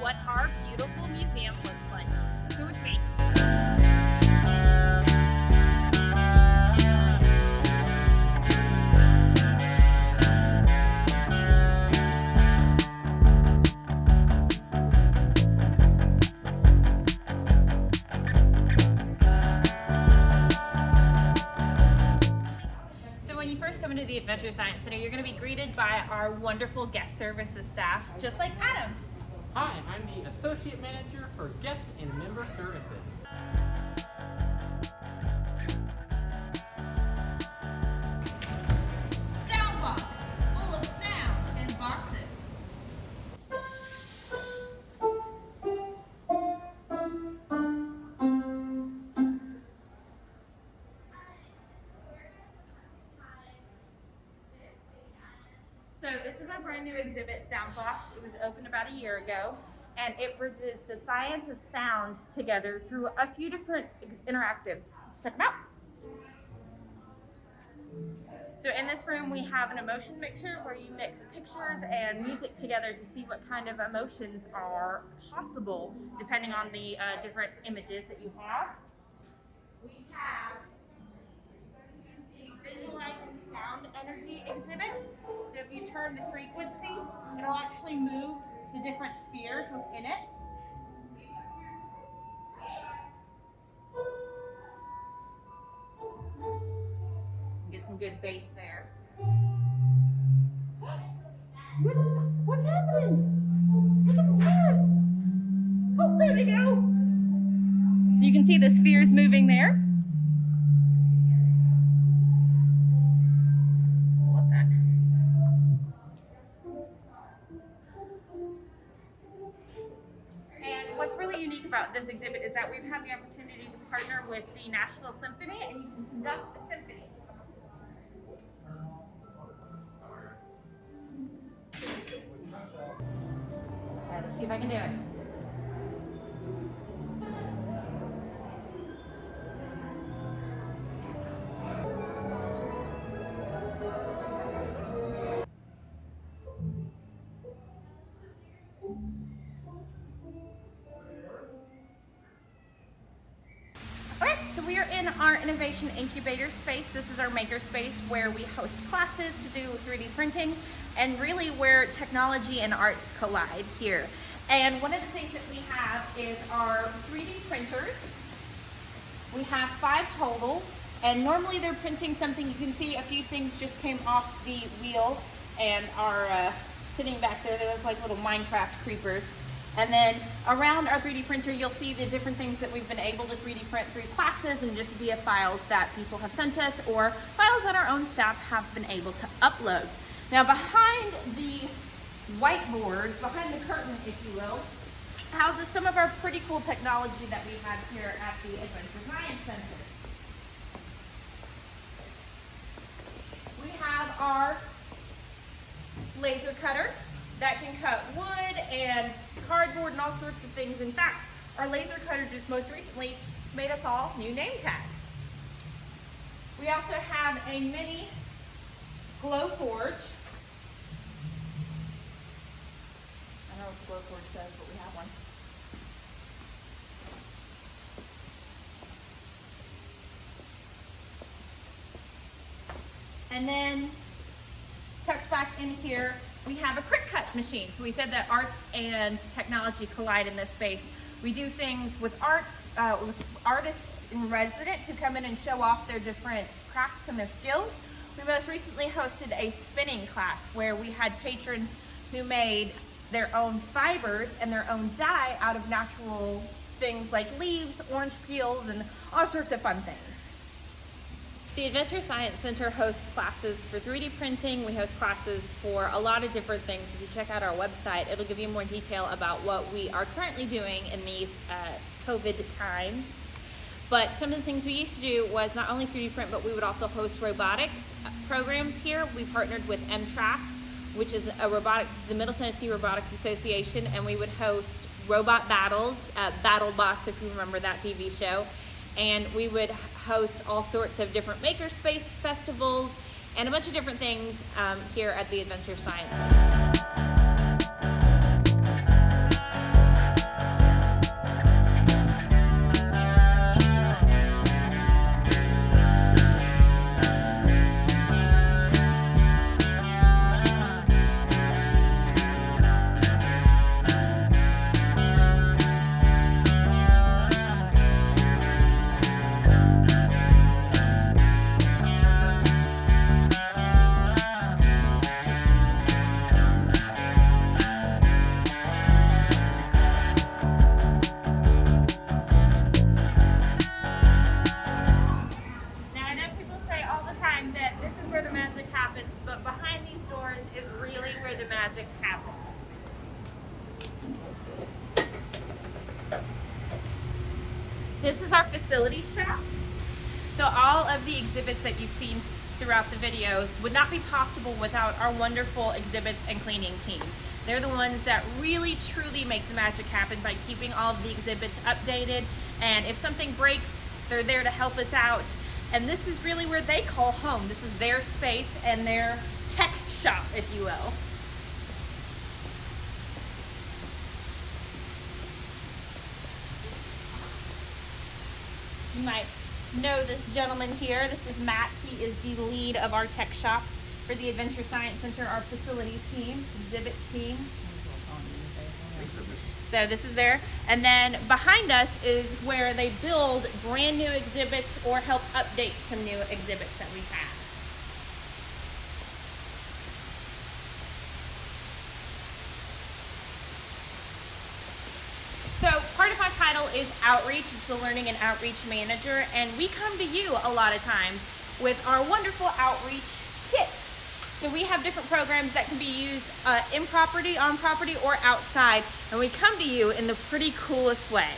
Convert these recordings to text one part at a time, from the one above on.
what our beautiful museum looks like. Come with me. When you first come into the Adventure Science Center, you're going to be greeted by our wonderful guest services staff, just like Adam. Hi, I'm the Associate Manager for Guest and Member Services. Sound box, full of sound and boxes. So this is our brand new exhibit, Soundbox. It was opened about a year ago, and it bridges the science of sound together through a few different interactives. Let's check them out. So in this room, we have an emotion mixer where you mix pictures and music together to see what kind of emotions are possible depending on the different images that you have. We have the visualizing sound energy exhibit. So if you turn the frequency, it'll actually move the different spheres within it. Get some good bass there. What's happening? Look at the spheres. Oh, there they go. So you can see the spheres moving there. What's really unique about this exhibit is that we've had the opportunity to partner with the Nashville Symphony, and you can conduct a symphony. All right, let's see if I can do it. So we are in our innovation incubator space. This is our maker space where we host classes to do 3D printing and really where technology and arts collide here. And one of the things that we have is our 3D printers. We have 5 total, and normally they're printing something. You can see a few things just came off the wheel and are sitting back there. They look like little Minecraft creepers. And then around our 3D printer, you'll see the different things that we've been able to 3D print through classes and just via files that people have sent us or files that our own staff have been able to upload. Now behind the whiteboard, behind the curtain, if you will, houses some of our pretty cool technology that we have here at the Adventure Science Center. We have our laser cutter that can cut wood and cardboard and all sorts of things. In fact, our laser cutter just most recently made us all new name tags. We also have a mini glow forge. I don't know what the glow forge says, but we have one. And then tucked back in here, we have a quick cut machine. So we said that arts and technology collide in this space. We do things with artists in resident who come in and show off their different crafts and their skills. We most recently hosted a spinning class where we had patrons who made their own fibers and their own dye out of natural things like leaves, orange peels, and all sorts of fun things. The Adventure Science Center hosts classes for 3D printing. We host classes for a lot of different things. If you check out our website, it'll give you more detail about what we are currently doing in these COVID times. But some of the things we used to do was not only 3D print, but we would also host robotics programs here. We partnered with MTRAS, which is the Middle Tennessee Robotics Association, and we would host robot battles, BattleBots, if you remember that TV show. And we would host all sorts of different makerspace festivals and a bunch of different things here at the Adventure Science Center. This is our facility shop. So all of the exhibits that you've seen throughout the videos would not be possible without our wonderful exhibits and cleaning team. They're the ones that really truly make the magic happen by keeping all of the exhibits updated. And if something breaks, they're there to help us out. And this is really where they call home. This is their space and their tech shop, if you will. You might know this gentleman here. This is Matt. He is the lead of our tech shop for the Adventure Science Center, our facilities team, exhibits team. So this is there. And then behind us is where they build brand new exhibits or help update some new exhibits that we have. So part of my title is Outreach. It's the Learning and Outreach Manager, and we come to you a lot of times with our wonderful outreach kits. So we have different programs that can be used in property, on property, or outside, and we come to you in the pretty coolest way.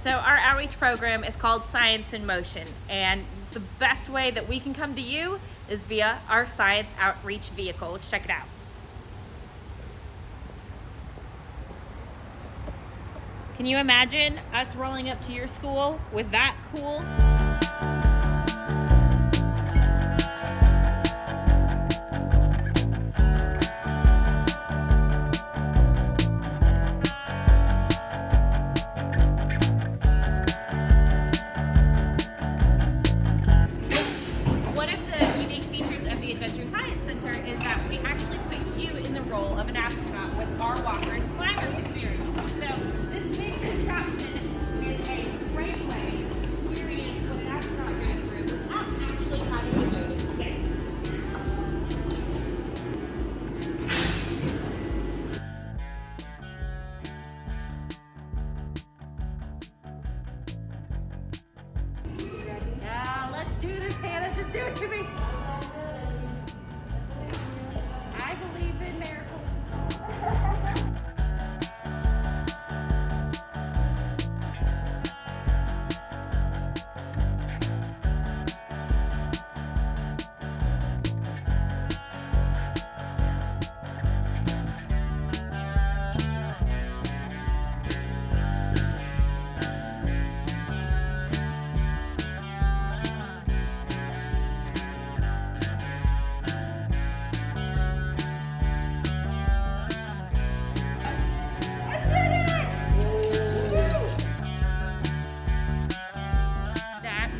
So our outreach program is called Science in Motion, and the best way that we can come to you is via our science outreach vehicle. Let's check it out. Can you imagine us rolling up to your school with that cool? Of an astronaut with our walkers climbers experience. So this big contraption is a great way to experience what an astronaut goes through without actually having to go to space. Yeah, let's do this, Hannah. Just do it to me. I believe in miracles.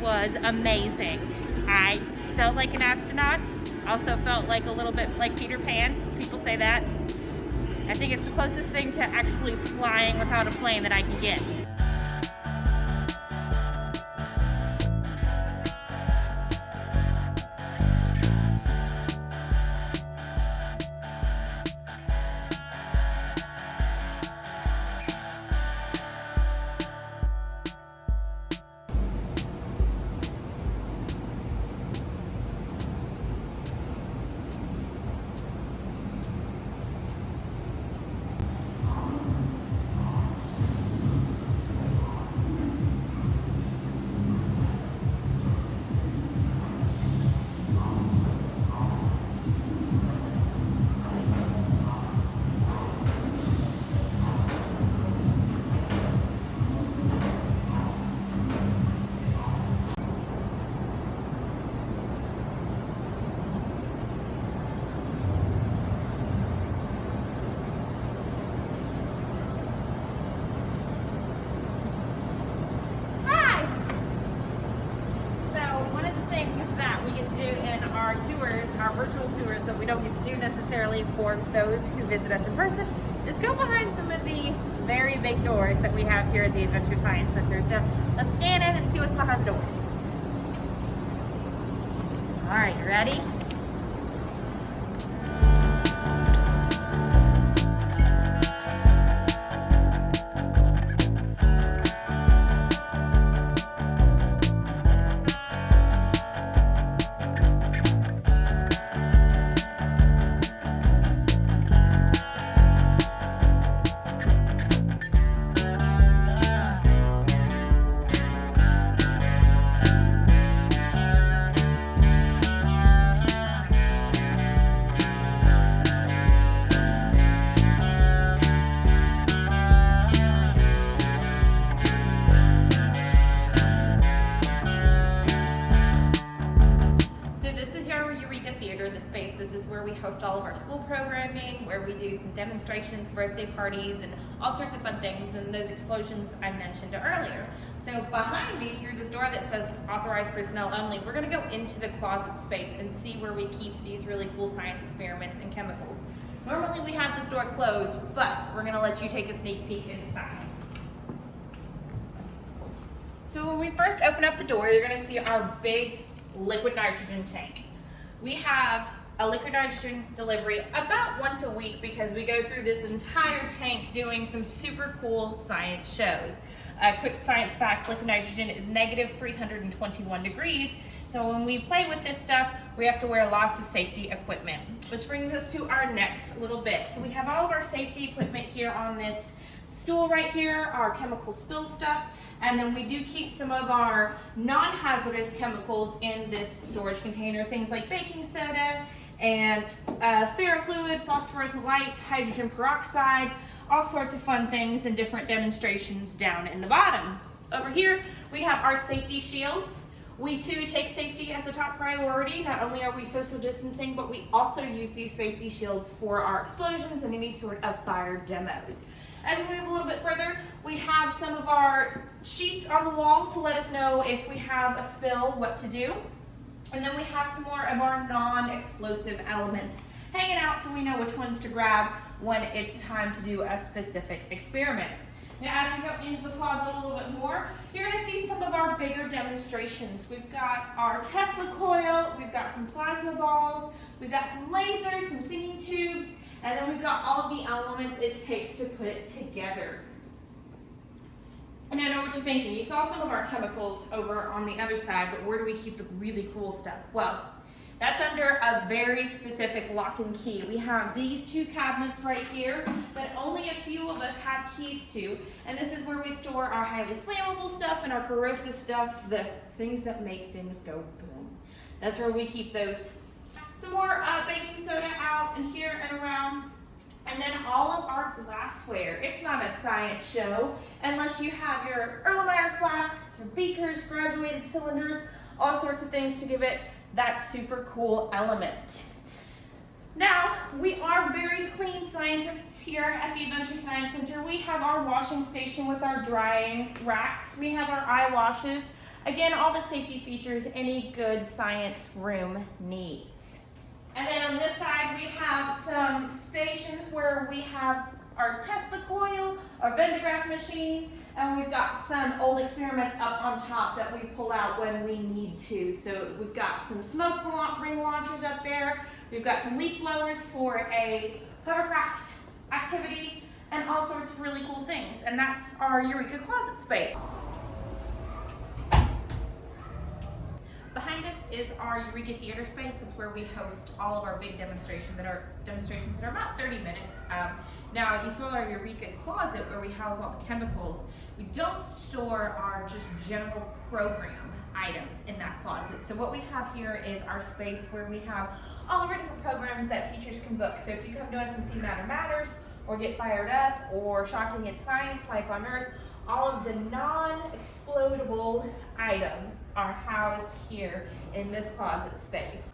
Was amazing. I felt like an astronaut, also felt like a little bit like Peter Pan. People say that. I think it's the closest thing to actually flying without a plane that I can get. Our virtual tours that we don't get to do necessarily for those who visit us in person is go behind some of the very big doors that we have here at the Adventure Science Center. So let's scan in and see what's behind the door. All right, you ready? So this is our Eureka Theater, the space. This is where we host all of our school programming, where we do some demonstrations, birthday parties, and all sorts of fun things, and those explosions I mentioned earlier. So behind me, through this door that says authorized personnel only, we're gonna go into the closet space and see where we keep these really cool science experiments and chemicals. Normally we have this door closed, but we're gonna let you take a sneak peek inside. So when we first open up the door, you're gonna see our big liquid nitrogen tank. We have a liquid nitrogen delivery about once a week because we go through this entire tank doing some super cool science shows. Quick science facts, liquid nitrogen is negative 321 degrees. So when we play with this stuff, we have to wear lots of safety equipment. Which brings us to our next little bit. So we have all of our safety equipment here on this stool right here, our chemical spill stuff, and then we do keep some of our non-hazardous chemicals in this storage container, things like baking soda and ferrofluid, phosphorescent light, hydrogen peroxide, all sorts of fun things and different demonstrations down in the bottom. Over here, we have our safety shields. We too take safety as a top priority. Not only are we social distancing, but we also use these safety shields for our explosions and any sort of fire demos. As we move a little bit further, we have some of our sheets on the wall to let us know if we have a spill, what to do. And then we have some more of our non-explosive elements hanging out so we know which ones to grab when it's time to do a specific experiment. Now, as we go into the closet a little bit more, you're going to see some of our bigger demonstrations. We've got our Tesla coil, we've got some plasma balls, we've got some lasers, some singing tubes, and then we've got all of the elements it takes to put it together. And I know what you're thinking. You saw some of our chemicals over on the other side, but where do we keep the really cool stuff? Well, that's under a very specific lock and key. We have these two cabinets right here that only a few of us have keys to, and this is where we store our highly flammable stuff and our corrosive stuff, the things that make things go boom. That's where we keep those. Some more baking soda out and here and around. And then all of our glassware. It's not a science show unless you have your Erlenmeyer flasks, your beakers, graduated cylinders, all sorts of things to give it that super cool element. Now, we are very clean scientists here at the Adventure Science Center. We have our washing station with our drying racks. We have our eye washes. Again, all the safety features any good science room needs. And then on this side, we have some stations where we have our Tesla coil, our Venn diagram machine, and we've got some old experiments up on top that we pull out when we need to. So we've got some smoke ring launchers up there. We've got some leaf blowers for a hovercraft activity and all sorts of really cool things. And that's our Eureka closet space. Behind us is our Eureka Theater space. It's where we host all of our big demonstrations that are about 30 minutes. Now, you saw our Eureka closet where we house all the chemicals. We don't store our just general program items in that closet. So what we have here is our space where we have all of our different programs that teachers can book. So if you come to us and see Matter Matters, or Get Fired Up, or Shocking It's Science, Life on Earth, all of the non-explodable items are housed here in this closet space.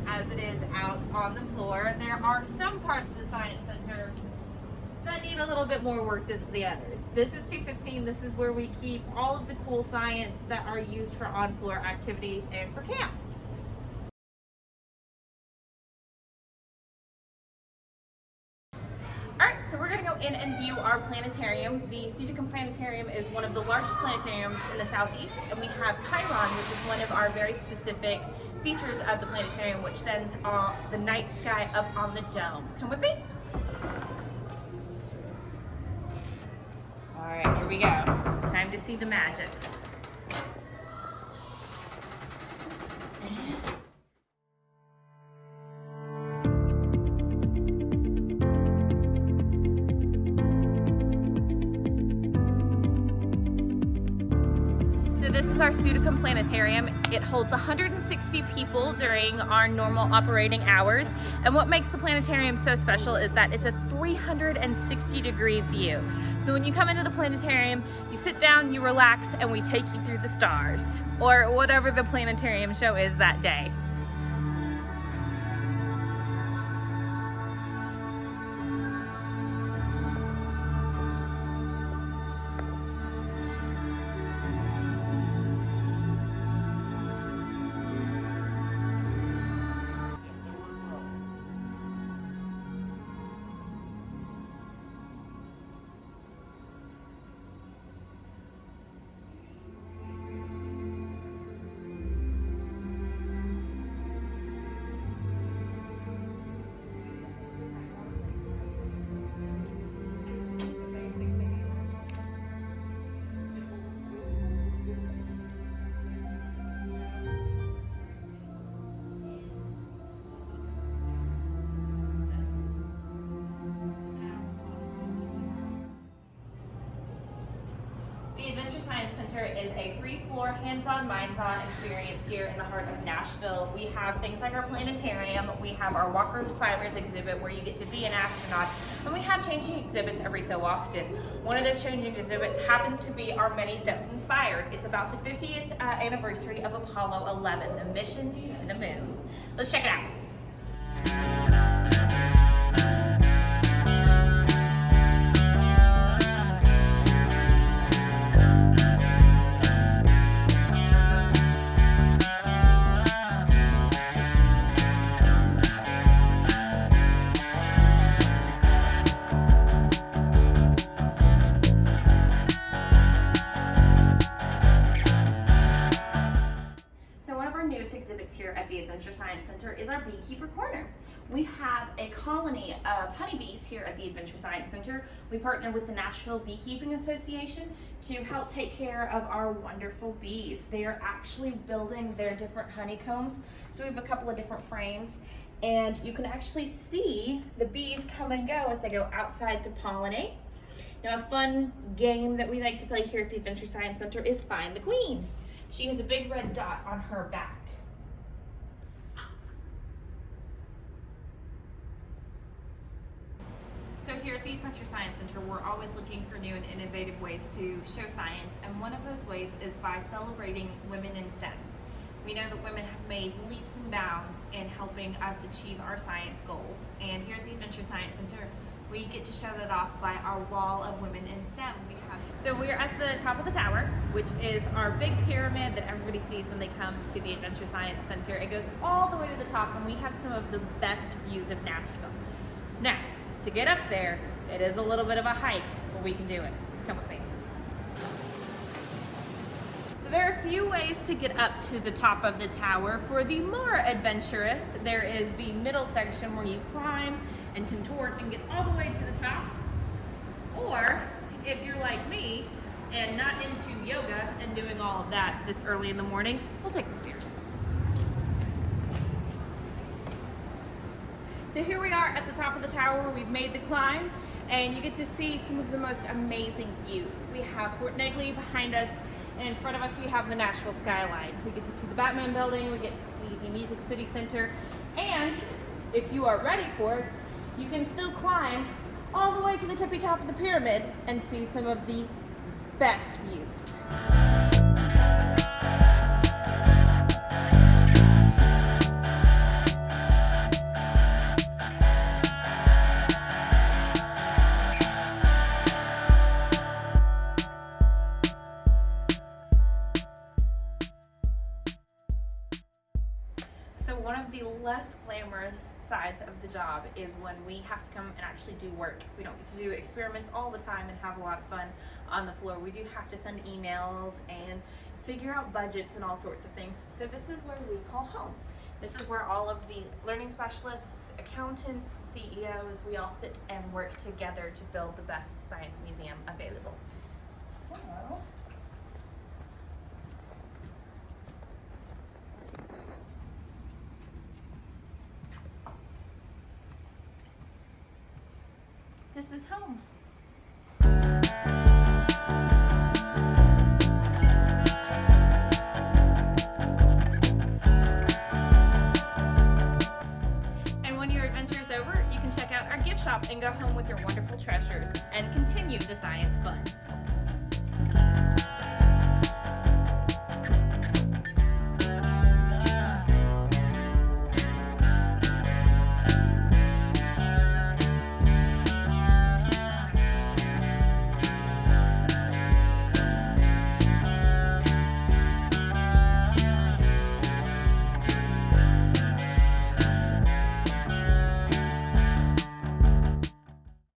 As it is out on the floor. There are some parts of the Science Center that need a little bit more work than the others. This is 215. This is where we keep all of the cool science that are used for on-floor activities and for camp. Alright, so we're going to go in and view our planetarium. The ASCtour Planetarium is one of the largest planetariums in the southeast, and we have Chiron, which is one of our very specific features of the planetarium, which sends the night sky up on the dome. Come with me. right, here we go. Time to see the magic. So this is our Pseudocum Planetarium. It holds 160 people during our normal operating hours. And what makes the planetarium so special is that it's a 360-degree view. So when you come into the planetarium, you sit down, you relax, and we take you through the stars, or whatever the planetarium show is that day. The Adventure Science Center is a 3-floor hands-on, minds-on experience here in the heart of Nashville. We have things like our planetarium, we have our Walkers Climbers exhibit where you get to be an astronaut, and we have changing exhibits every so often. One of those changing exhibits happens to be our Many Steps Inspired. It's about the 50th anniversary of Apollo 11, the mission to the moon. Let's check it out. Exhibits here at the Adventure Science Center is our Beekeeper Corner. We have a colony of honeybees here at the Adventure Science Center. We partner with the Nashville Beekeeping Association to help take care of our wonderful bees. They are actually building their different honeycombs. So we have a couple of different frames, and you can actually see the bees come and go as they go outside to pollinate. Now, a fun game that we like to play here at the Adventure Science Center is Find the Queen. She has a big red dot on her back. So here at the Adventure Science Center, we're always looking for new and innovative ways to show science, and one of those ways is by celebrating women in STEM. We know that women have made leaps and bounds in helping us achieve our science goals, and here at the Adventure Science Center, we get to show that off by our wall of women in STEM. So we're at the top of the tower, which is our big pyramid that everybody sees when they come to the Adventure Science Center. It goes all the way to the top, and we have some of the best views of Nashville. Now, to get up there, it is a little bit of a hike, but we can do it. Come with me. So there are a few ways to get up to the top of the tower. For the more adventurous, there is the middle section where you climb and contort and get all the way to the top. Or, if you're like me and not into yoga and doing all of that this early in the morning, we'll take the stairs. So here we are at the top of the tower. We've made the climb, and you get to see some of the most amazing views. We have Fort Negley behind us, and in front of us we have the Nashville skyline. We get to see the Batman building, we get to see the Music City Center, and if you are ready for it, you can still climb all the way to the tippy top of the pyramid and see some of the best views. So one of the less glamorous sides of the job is when we have to come and actually do work. We don't get to do experiments all the time and have a lot of fun on the floor. We do have to send emails and figure out budgets and all sorts of things. So this is where we call home. This is where all of the learning specialists, accountants, CEOs, we all sit and work together to build the best science museum available. is home. And when your adventure is over, you can check out our gift shop and go home with your wonderful treasures and continue the science fun.